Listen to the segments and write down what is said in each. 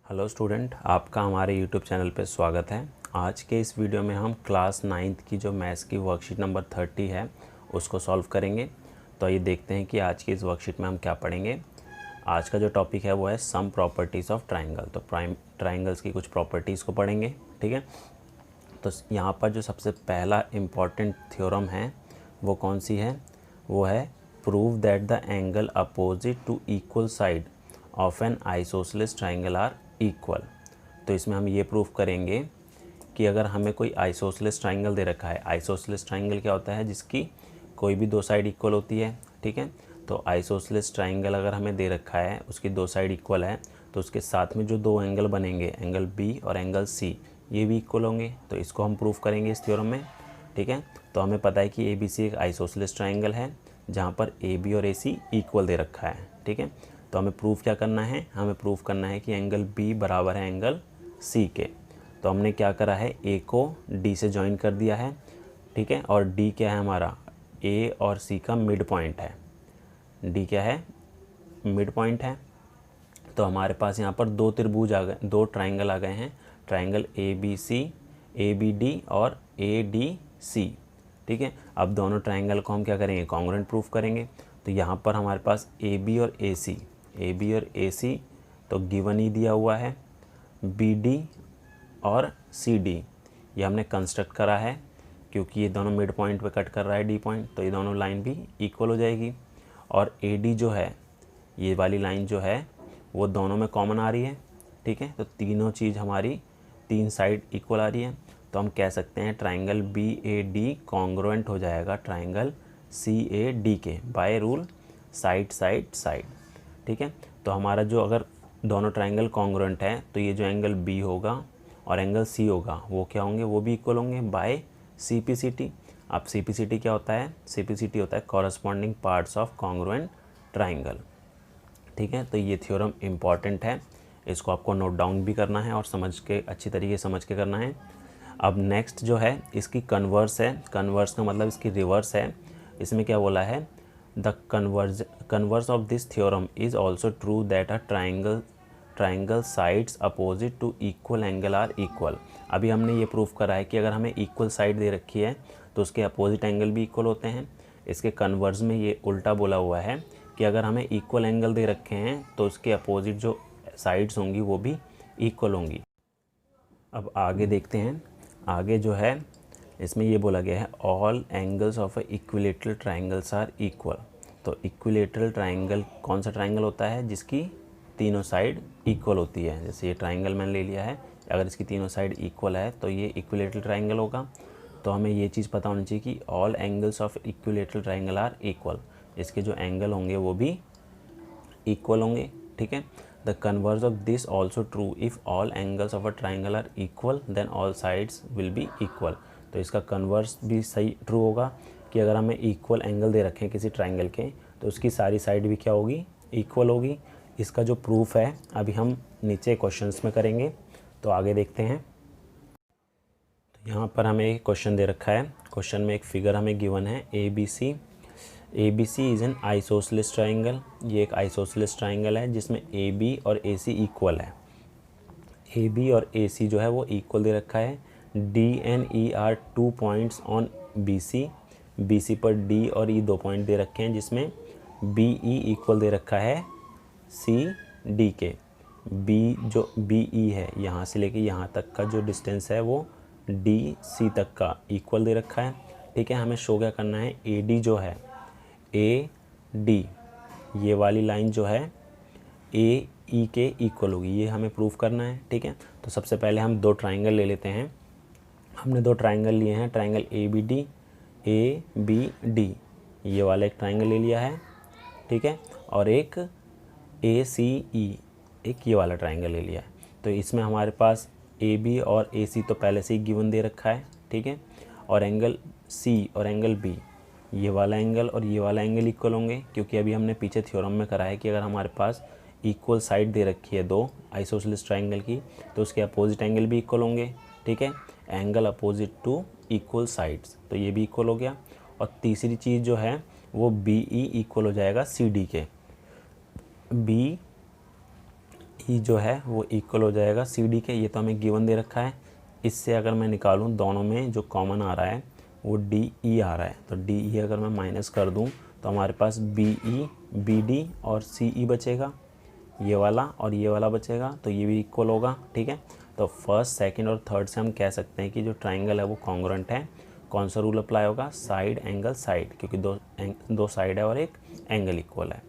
Hello student, आपका हमारे YouTube channel पे स्वागत है। आज के इस वीडियो में हम क्लास 9th की जो मैथ्स की वर्कशीट नंबर 30 है उसको सॉल्व करेंगे। तो आइए देखते हैं कि आज की इस वर्कशीट में हम क्या पढ़ेंगे। आज का जो टॉपिक है वो है सम प्रॉपर्टीज़ ऑफ ट्राइंगल। तो ट्राइंगल्स की कुछ प्रॉपर्टीज़ को पढ़ेंगे, ठीक है। तो यहाँ पर जो सबसे पहला इम्पॉर्टेंट थ्योरम है वो कौन सी है, वो है prove that the angle opposite to equal side of an isosceles triangle are equal. तो इसमें हम ये प्रूफ करेंगे कि अगर हमें कोई आइसोसेलेस ट्राइंगल दे रखा है, आइसोसेलेस ट्राइंगल क्या होता है, जिसकी कोई भी दो साइड इक्वल होती है, ठीक है। तो आइसोसेलेस ट्राइंगल अगर हमें दे रखा है, उसकी दो साइड इक्वल है, तो उसके साथ में जो दो एंगल बनेंगे, एंगल बी और एंगल सी, ये भी इक्वल होंगे। तो इसको हम प्रूफ करेंगे इस थ्योरम में, ठीक है। तो हमें पता है कि ए बी सी एक आइसोसेलेस ट्राइंगल है जहाँ पर ए बी और ए सी इक्वल दे रखा है, ठीक है। तो हमें प्रूफ क्या करना है, हमें प्रूफ करना है कि एंगल बी बराबर है एंगल सी के। तो हमने क्या करा है, ए को डी से ज्वाइन कर दिया है, ठीक है। और डी क्या है हमारा, ए और सी का मिड पॉइंट है। डी क्या है, मिड पॉइंट है। तो हमारे पास यहाँ पर दो त्रिभुज आ गए, दो ट्राइंगल आ गए हैं, triangle A B C, A B D और ए डी सी, ठीक है। अब दोनों ट्राइंगल को हम क्या करेंगे, कॉन्ग्रुएंट प्रूफ करेंगे। तो यहाँ पर हमारे पास ए बी और ए सी, ए बी और ए सी तो गिवन ही दिया हुआ है, बी डी और सी डी ये हमने कंस्ट्रक्ट करा है, क्योंकि ये दोनों मिड पॉइंट पे कट कर रहा है डी पॉइंट, तो ये दोनों लाइन भी इक्वल हो जाएगी। और ए डी जो है, ये वाली लाइन जो है वो दोनों में कॉमन आ रही है, ठीक है। तो तीनों चीज़ हमारी, तीन साइड इक्वल आ रही है। तो हम कह सकते हैं triangle B A D congruent हो जाएगा ट्राइंगल सी ए डी के, by rule side side side, ठीक है। तो हमारा जो, अगर दोनों ट्राइंगल कॉन्ग्रुएंट है तो ये जो एंगल बी होगा और एंगल सी होगा वो क्या होंगे, वो भी इक्वल होंगे by C P C T. अब सी पी सी टी क्या होता है, सी पी सी टी होता है corresponding parts of congruent triangle, ठीक है। तो ये थ्योरम इम्पॉर्टेंट है, इसको आपको नोट डाउन भी करना है और समझ के, अच्छी तरीके से समझ के करना है। अब नेक्स्ट जो है इसकी कन्वर्स है, कन्वर्स का मतलब इसकी रिवर्स है। इसमें क्या बोला है, the converse of this theorem is also true that a triangle sides opposite to equal angle are equal. अभी हमने ये प्रूफ करा है कि अगर हमें इक्वल साइड दे रखी है तो उसके अपोजिट एंगल भी इक्वल होते हैं। इसके कन्वर्स में ये उल्टा बोला हुआ है कि अगर हमें इक्वल एंगल दे रखे हैं तो उसके अपोजिट जो साइड्स होंगी वो भी इक्वल होंगी। अब आगे देखते हैं, आगे जो है इसमें ये बोला गया है all angles of a equilateral triangles are equal. तो इक्विलेटरल ट्राइंगल कौन सा ट्राइंगल होता है, जिसकी तीनों साइड इक्वल होती है। जैसे ये ट्राइंगल मैंने ले लिया है, अगर इसकी तीनों साइड इक्वल है तो ये इक्विलेटरल ट्राइंगल होगा। तो हमें ये चीज़ पता होनी चाहिए कि all angles of equilateral triangle are equal, इसके जो एंगल होंगे वो भी इक्वल होंगे, ठीक है। The converse of this also true if all angles of a triangle are equal then all sides will be equal. तो इसका कन्वर्स भी सही ट्रू होगा कि अगर हमें इक्वल एंगल दे रखे हैं किसी ट्राइंगल के तो उसकी सारी साइड भी क्या होगी, इक्वल होगी। इसका जो प्रूफ है अभी हम नीचे क्वेश्चंस में करेंगे। तो आगे देखते हैं। तो यहाँ पर हमें एक क्वेश्चन दे रखा है, क्वेश्चन में एक फिगर हमें गिवन है A B C. A B C is an isosceles triangle, ये एक आइसोसेलेस ट्राइंगल है जिसमें ए बी और ए सी इक्वल है। ए बी और ए सी जो है वो इक्वल दे रखा है। D and E are 2 points on B C, B C पर डी और ई 2 पॉइंट दे रखे हैं, जिसमें बी ई इक्वल दे रखा है सी डी के। बी जो बी ई है, यहाँ से लेके यहाँ तक का जो डिस्टेंस है वो डी सी तक का इक्वल दे रखा है, ठीक है। हमें शो क्या करना है, ए डी जो है, ए डी ये वाली लाइन जो है ए ई के इक्वल होगी, ये हमें प्रूफ करना है, ठीक है। तो सबसे पहले हम दो ट्राइंगल ले लेते हैं। हमने दो ट्राइंगल लिए हैं, ट्राइंगल ए बी डी, ये वाला एक ट्राइंगल ले लिया है, ठीक है। और एक ए सी ई, एक ये वाला ट्राइंगल ले लिया है। तो इसमें हमारे पास ए बी और ए सी तो पहले से ही गिवन दे रखा है, ठीक है। और एंगल सी और एंगल बी, ये वाला एंगल और ये वाला एंगल इक्वल होंगे, क्योंकि अभी हमने पीछे थ्योरम में करा है कि अगर हमारे पास इक्वल साइड दे रखी है दो आइसोसेलेस ट्राइंगल की तो उसके अपोजिट एंगल भी इक्वल होंगे, ठीक है। Angle opposite to equal sides, तो ये भी इक्वल हो गया। और तीसरी चीज़ जो है वो बी ई इक्वल हो जाएगा सी डी के। बी ई जो है वो इक्वल हो जाएगा सी डी के। ये तो हमें गिवन दे रखा है। इससे अगर मैं निकालूँ दोनों में जो कॉमन आ रहा है वो डी ई आ रहा है, तो डी ई अगर मैं माइनस कर दूँ तो हमारे पास बी ई बी डी और सी ई बचेगा, ये वाला और ये वाला बचेगा, तो ये भी इक्वल होगा। ठीक है, तो फर्स्ट सेकंड और थर्ड से हम कह सकते हैं कि जो ट्राइंगल है वो कॉन्ग्रुएंट है। कौन सा रूल अप्लाई होगा? साइड एंगल साइड, क्योंकि दो साइड है और एक एंगल इक्वल है।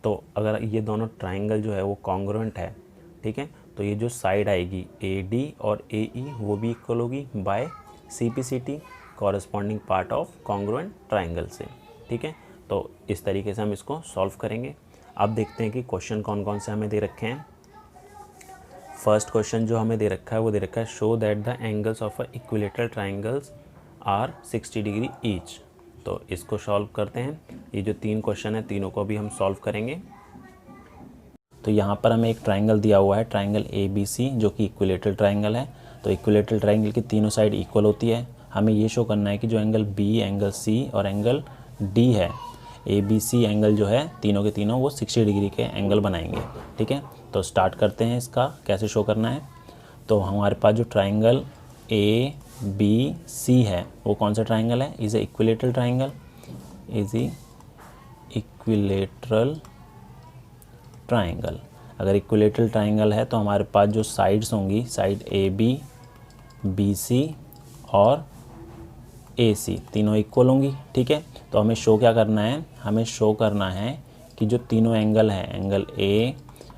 तो अगर ये दोनों ट्राइंगल जो है वो कॉन्ग्रुएंट है, ठीक है, तो ये जो साइड आएगी ए डी और ए ई वो भी इक्वल होगी by C P C T, corresponding part of congruent triangle से। ठीक है, तो इस तरीके से हम इसको सॉल्व करेंगे। अब देखते हैं कि क्वेश्चन कौन कौन से हमें दे रखे हैं। फर्स्ट क्वेश्चन जो हमें दे रखा है वो दे रखा है show that the angles of a equilateral triangles are 60 degree each. तो इसको सॉल्व करते हैं। ये जो 3 क्वेश्चन है तीनों को भी हम सॉल्व करेंगे। तो यहाँ पर हमें एक ट्राइंगल दिया हुआ है, ट्राइंगल ए बी सी, जो कि इक्विलेटरल ट्राइंगल है। तो इक्विलेटरल ट्राइंगल की तीनों साइड इक्वल होती है। हमें ये शो करना है कि जो एंगल बी, एंगल सी और एंगल डी है, ए बी सी एंगल जो है तीनों के तीनों वो 60 डिग्री के एंगल बनाएंगे। ठीक है, तो स्टार्ट करते हैं इसका कैसे शो करना है। तो हमारे पास जो ट्राइंगल ए बी सी है वो कौन सा ट्राइंगल है? Is a equilateral triangle, is a equilateral triangle. अगर इक्विलेटरल ट्राइंगल है तो हमारे पास जो साइड्स होंगी, साइड ए बी सी और ए सी तीनों इक्वल होंगी। ठीक है, तो हमें शो क्या करना है? हमें शो करना है कि जो तीनों एंगल हैं, एंगल ए,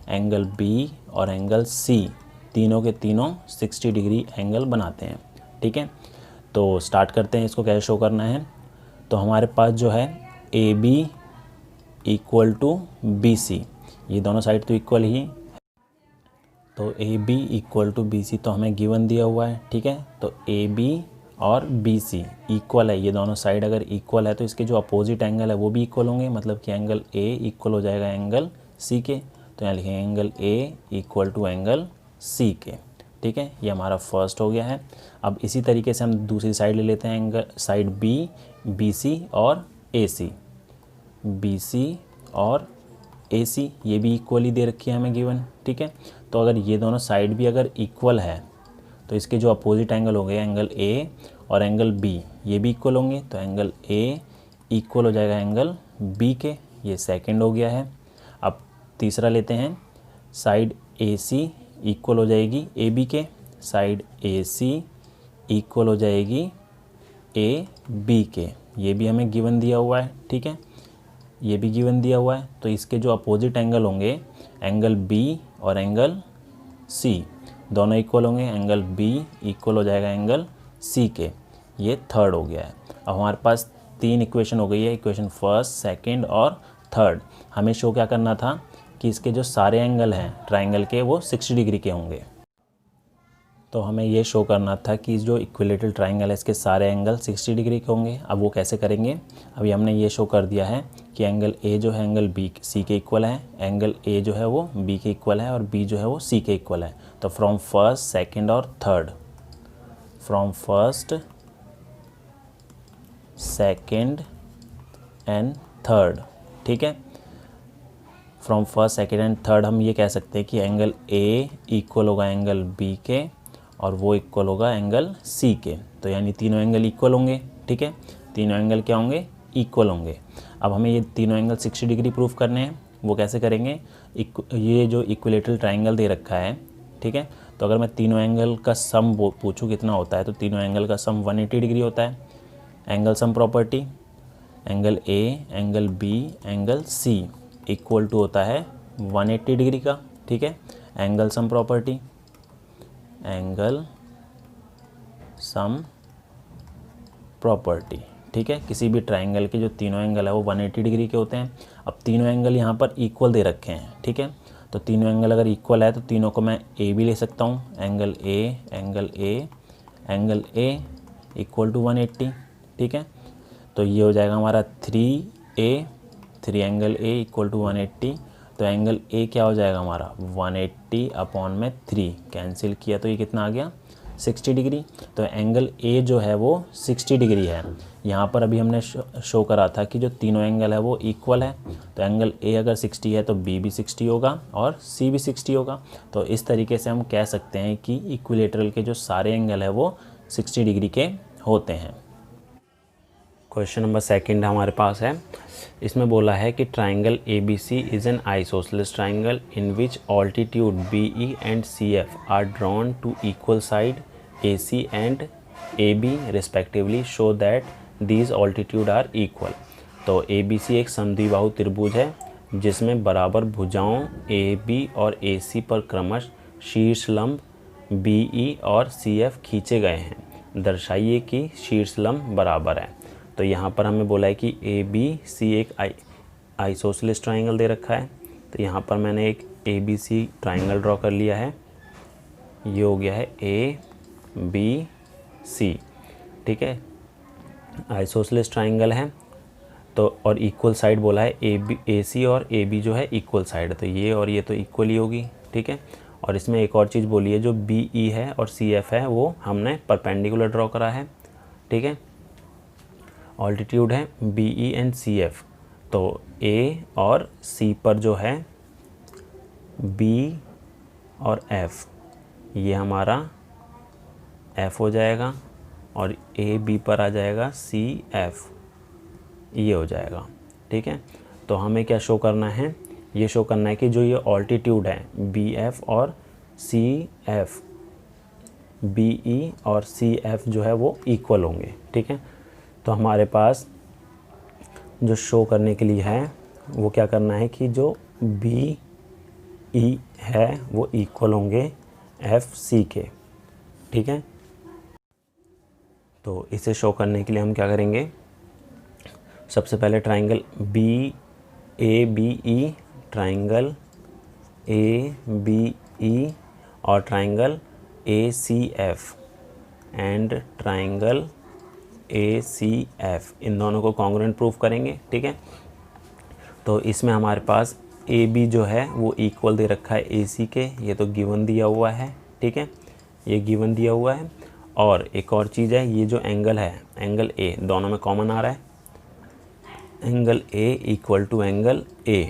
एंगल बी और एंगल सी, तीनों के तीनों 60 डिग्री एंगल बनाते हैं। ठीक है, तो स्टार्ट करते हैं इसको कैसे शो करना है। तो हमारे पास जो है A B equal to B C, ये दोनों साइड तो इक्वल ही, तो A B equal to B C तो हमें गिवन दिया हुआ है। ठीक है, तो ए बी और बी सी इक्वल है, ये दोनों साइड अगर इक्वल है तो इसके जो अपोजिट एंगल है वो भी इक्वल होंगे, मतलब कि एंगल ए इक्वल हो जाएगा एंगल सी के। तो यहाँ लिखेंगे angle A equal to angle C के। ठीक है, ये हमारा फर्स्ट हो गया है। अब इसी तरीके से हम दूसरी साइड ले लेते हैं, angle side B, B C और ए सी, बी सी और ए सी ये भी इक्वली दे रखी है हमें गिवन। ठीक है, तो अगर ये दोनों साइड भी अगर इक्वल है तो इसके जो अपोजिट एंगल हो गए एंगल ए और एंगल बी ये भी इक्वल होंगे, तो एंगल ए इक्वल हो जाएगा एंगल बी के, ये सेकंड हो गया है। अब तीसरा लेते हैं, साइड ए सी इक्वल हो जाएगी ए बी के, साइड ए सी इक्वल हो जाएगी ए बी के, ये भी हमें गिवन दिया हुआ है। ठीक है, ये भी गिवन दिया हुआ है। तो इसके जो अपोजिट एंगल होंगे एंगल बी और एंगल सी दोनों इक्वल होंगे, एंगल बी इक्वल हो जाएगा एंगल सी के, ये थर्ड हो गया है। अब हमारे पास 3 इक्वेशन हो गई है, इक्वेशन फर्स्ट, सेकंड और थर्ड। हमें शो क्या करना था कि इसके जो सारे एंगल हैं ट्राइंगल के वो 60 डिग्री के होंगे। तो हमें ये शो करना था कि जो इक्विलेटरल ट्राइंगल है इसके सारे एंगल 60 डिग्री के होंगे। अब वो कैसे करेंगे? अभी हमने ये शो कर दिया है कि एंगल ए जो है एंगल बी सी के इक्वल है, एंगल ए जो है वो बी के इक्वल है और बी जो है वो सी के इक्वल है। तो फ्रॉम फर्स्ट, सेकंड और third, from first, second and third, ठीक है, from first, second and third हम ये कह सकते हैं कि एंगल ए इक्वल होगा एंगल बी के और वो इक्वल होगा एंगल सी के। तो यानी तीनों एंगल इक्वल होंगे। ठीक है, तीनों एंगल क्या होंगे? इक्वल होंगे। अब हमें ये तीनों एंगल 60 डिग्री प्रूफ करने हैं। वो कैसे करेंगे? ये जो इक्विलेटरल ट्राइंगल दे रखा है, ठीक है, तो अगर मैं तीनों एंगल का सम पूछूँ कितना होता है, तो तीनों एंगल का सम 180 डिग्री होता है। Angle sum property, angle A, angle B, angle C equal to होता है 180 डिग्री का। ठीक है, angle sum property, angle sum property, ठीक है, किसी भी ट्राइंगल के जो तीनों एंगल है वो 180 डिग्री के होते हैं। अब तीनों एंगल यहाँ पर इक्वल दे रखे हैं। ठीक है, तो तीनों एंगल अगर इक्वल है तो तीनों को मैं ए भी ले सकता हूँ, angle A, angle A, angle A equal to 180। ठीक है, तो ये हो जाएगा हमारा 3A, 3 angle A equal to 180। तो एंगल ए क्या हो जाएगा हमारा 180 अपॉन में 3 कैंसिल किया तो ये कितना आ गया 60 डिग्री। तो एंगल ए जो है वो 60 डिग्री है। यहाँ पर अभी हमने शो करा था कि जो तीनों एंगल है वो इक्वल है, तो एंगल ए अगर 60 है तो बी भी 60 होगा और सी भी 60 होगा। तो इस तरीके से हम कह सकते हैं कि इक्विलेटरल के जो सारे एंगल है वो 60 डिग्री के होते हैं। क्वेश्चन नंबर सेकंड हमारे पास है, इसमें बोला है कि triangle ABC is an isosceles triangle in which altitude BE and CF are drawn to equal side AC and AB respectively show that these altitude are equal. तो ABC एक समद्विबाहु त्रिभुज है जिसमें बराबर भुजाओं AB और AC पर क्रमश शीर्ष लंब BE और CF खींचे गए हैं। दर्शाइए कि शीर्ष लंब बराबर है। तो यहाँ पर हमें बोला है कि ABC एक आइसोसेलेस ट्राइंगल दे रखा है। तो यहाँ पर मैंने एक ABC ट्राइंगल ड्रॉ कर लिया है। ये हो गया है ABC, ठीक है, आइसोसेलेस ट्राइंगल है। तो और इक्वल साइड बोला है AC और AB जो है इक्वल साइड, तो ये और ये तो इक्वल ही होगी, ठीक है। और इसमें एक और चीज़ बोली है, जो BE है और CF है वो हमने परपेंडिकुलर ड्रॉ करा है, ठीक है। ऑल्टीट्यूड है BE एंड CF, तो A और C पर जो है B और F, ये हमारा F हो जाएगा और AB पर आ जाएगा CF, ये हो जाएगा, ठीक है। तो हमें क्या शो करना है, ये शो करना है कि जो ये ऑल्टीट्यूड है BF और CF, BE और CF जो है वो इक्वल होंगे, ठीक है। तो हमारे पास जो शो करने के लिए है वो क्या करना है कि जो BE है वो इक्वल होंगे FC के, ठीक है। तो इसे शो करने के लिए हम क्या करेंगे, सबसे पहले ट्राइंगल BABE, ट्राइंगल ABE और triangle ACF and triangle ACF, इन दोनों को कॉन्ग्रुएंट प्रूफ करेंगे, ठीक है। तो इसमें हमारे पास AB जो है वो इक्वल दे रखा है AC के, ये तो गिवन दिया हुआ है, ठीक है, ये गिवन दिया हुआ है। और एक और चीज़ है, ये जो एंगल है, एंगल A, दोनों में कॉमन आ रहा है, angle A equal to angle A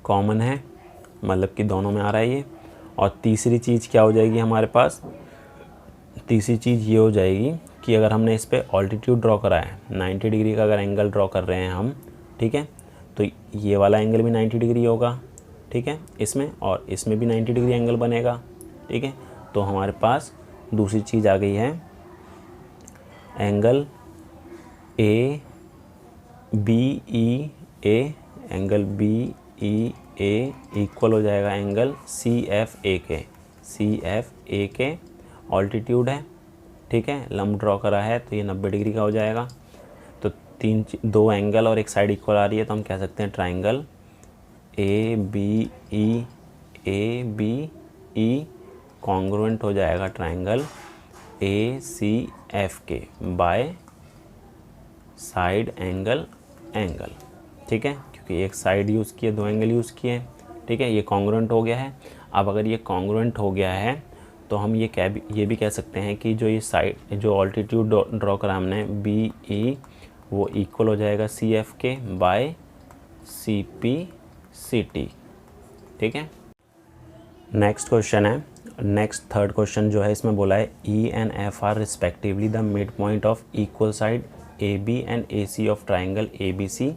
common है, मतलब कि दोनों में आ रहा है ये। और तीसरी चीज़ क्या हो जाएगी हमारे पास, तीसरी चीज़ ये हो जाएगी कि अगर हमने इस पर ऑल्टीट्यूड ड्रॉ करा है 90 डिग्री का, अगर एंगल ड्रॉ कर रहे हैं हम, ठीक है, तो ये वाला एंगल भी 90 डिग्री होगा, ठीक है, इसमें और इसमें भी 90 डिग्री एंगल बनेगा, ठीक है। तो हमारे पास दूसरी चीज़ आ गई है, angle ABEA, angle BEA equal हो जाएगा एंगल CFA के, CFA के ऑल्टीट्यूड है, ठीक है, लंब ड्रॉ करा है तो ये 90 डिग्री का हो जाएगा। तो दो एंगल और एक साइड इक्वल आ रही है, तो हम कह सकते हैं ट्राइंगल ABE कॉन्ग्रुएंट हो जाएगा ट्राइंगल ACF के बाय साइड एंगल, ठीक है, क्योंकि एक साइड यूज़ किए, दो एंगल यूज़ किए, ठीक है, ये कॉन्ग्रुएंट हो गया है। अब अगर ये कॉन्ग्रुएंट हो गया है तो हम ये भी कह सकते हैं कि जो ये साइड, जो ऑल्टीट्यूड ड्रॉ करा हमने BE, वो इक्वल हो जाएगा CF के बाय CP/CT, ठीक है। नेक्स्ट क्वेश्चन है, नेक्स्ट थर्ड क्वेश्चन जो है, इसमें बोला है E and F are respectively the mid point of equal side AB and AC of triangle ABC,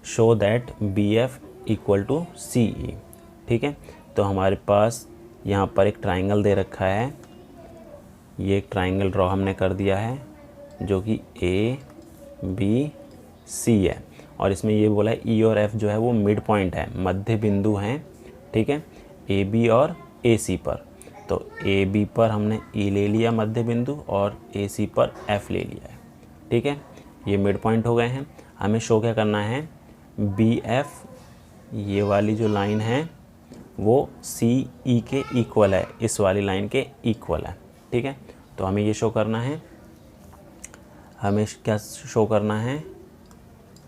show that BF equal to CE, ठीक है। तो हमारे पास यहाँ पर एक ट्राइंगल दे रखा है, ये एक ट्राइंगल ड्रॉ हमने कर दिया है जो कि ABC है, और इसमें ये बोला है E और F जो है वो मिड पॉइंट है, मध्य बिंदु हैं, ठीक है, AB और AC पर। तो AB पर हमने E ले लिया मध्य बिंदु और AC पर F ले लिया है, ठीक है, ये मिड पॉइंट हो गए हैं। हमें शो क्या करना है, BF, ये वाली जो लाइन है वो CE के इक्वल है, इस वाली लाइन के इक्वल है, ठीक है। तो हमें ये शो करना है, हमें क्या शो करना है,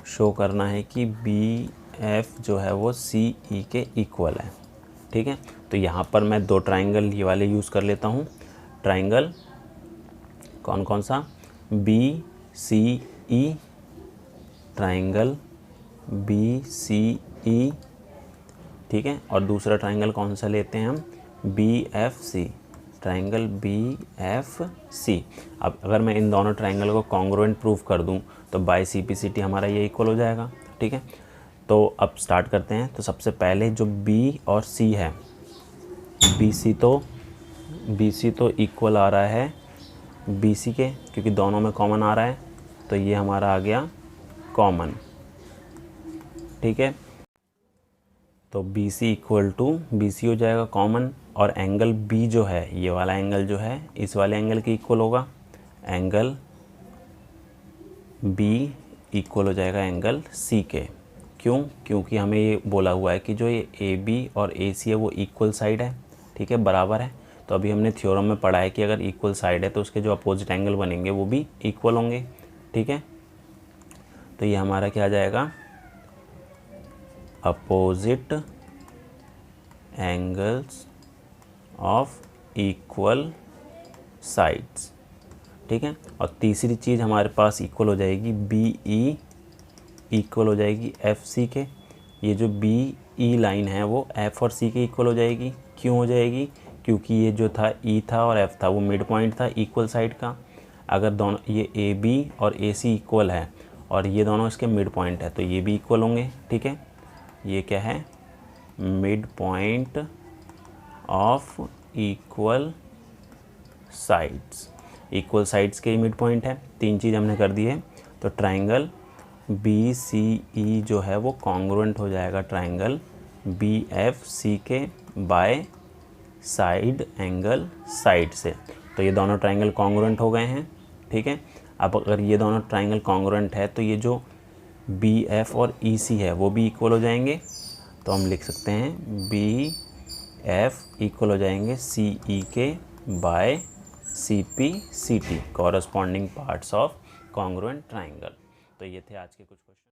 शो करना है कि BF जो है वो CE के इक्वल है, ठीक है। तो यहाँ पर मैं दो ट्राइंगल ये वाले यूज़ कर लेता हूँ, ट्राइंगल कौन कौन सा, सी ई, ट्राइंगल बी सी ई, ठीक है। और दूसरा ट्राइंगल कौन सा लेते हैं हम, B F C, triangle B F C. अब अगर मैं इन दोनों ट्राइंगल को कॉन्ग्रुएंट प्रूव कर दूं तो by C P C T हमारा ये इक्वल हो जाएगा, ठीक है। तो अब स्टार्ट करते हैं। तो सबसे पहले जो बी और सी है, बी सी तो इक्वल आ रहा है बी सी के, क्योंकि दोनों में कॉमन आ रहा है, तो ये हमारा आ गया कॉमन, ठीक है। तो B C equal to B C हो जाएगा कॉमन, और एंगल बी जो है, ये वाला एंगल जो है इस वाले एंगल के इक्वल होगा। एंगल बी इक्वल हो जाएगा एंगल सी के। क्यों? क्योंकि हमें ये बोला हुआ है कि जो ये ए बी और ए सी है वो इक्वल साइड है, ठीक है, बराबर है। तो अभी हमने थ्योरम में पढ़ा है कि अगर इक्वल साइड है तो उसके जो अपोजिट एंगल बनेंगे वो भी इक्वल होंगे, ठीक है। तो ये हमारा क्या आ जाएगा, opposite angles of equal sides, ठीक है। और तीसरी चीज़ हमारे पास इक्वल हो जाएगी बी ई इक्वल हो जाएगी एफ सी के। ये जो बी ई लाइन है वो एफ और सी के इक्वल हो जाएगी। क्यों हो जाएगी? क्योंकि ये जो था ई था और एफ था वो मिड पॉइंट था इक्वल साइड का। अगर दोनों ये ए बी और ए सी इक्वल है और ये दोनों इसके मिड पॉइंट है तो ये भी इक्वल होंगे, ठीक है। ये क्या है, mid point of equal sides, equal sides के मिड पॉइंट है। तीन चीज़ हमने कर दी है। तो ट्राइंगल बी सी ई जो है वो कॉन्ग्रुएंट हो जाएगा ट्राइंगल बी एफ सी के बाय साइड एंगल साइड से। तो ये दोनों ट्राइंगल कॉन्ग्रुएंट हो गए हैं, ठीक है। अब अगर ये दोनों ट्राइंगल कॉन्ग्रुएंट है तो ये जो बी एफ और ई सी है वो भी इक्वल हो जाएंगे। तो हम लिख सकते हैं बी एफ इक्वल हो जाएंगे सी ई के by C P C T, corresponding parts of congruent triangle. तो ये थे आज के कुछ क्वेश्चन।